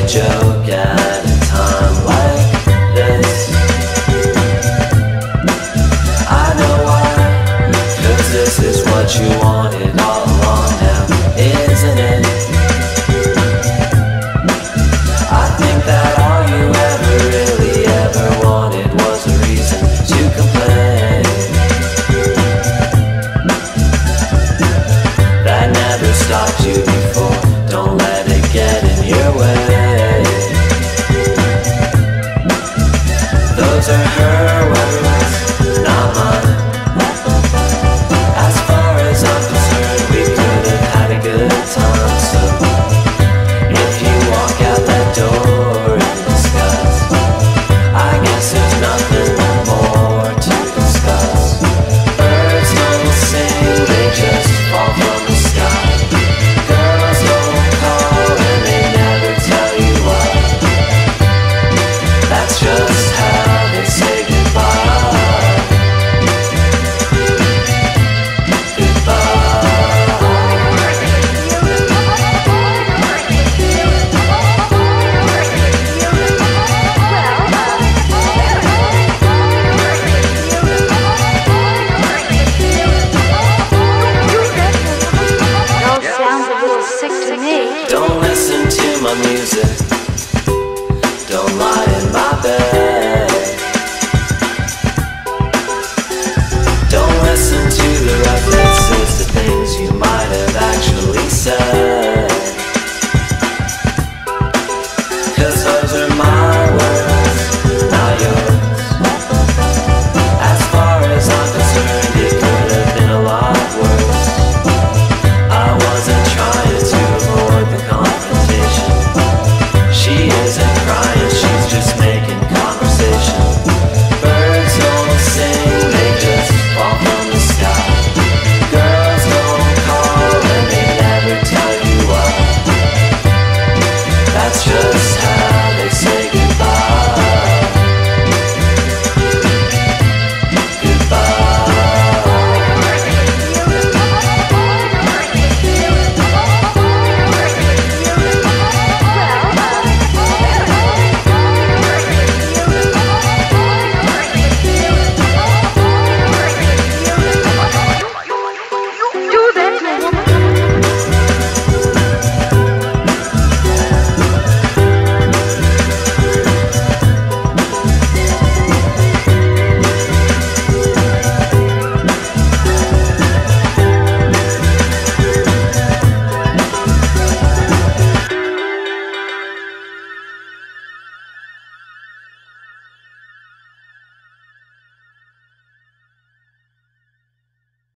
Joke at a time like this. I know why, 'cause this is what you wanted all along now, isn't it? I think that all you ever really ever wanted was a reason to complain. That never stopped you before, don't let it get in your way. Those are her words, not mine. As far as I'm concerned, we could have had a good time. So if you walk out that door in disgust, I guess there's nothing more to discuss. Birds don't sing, they just fall from the sky. Girls don't call and they never tell you why. That's just how they say goodbye. It all sounds a little sick to me. Don't listen to my music, don't lie in my bed. Don't listen to the references to things you might have actually said.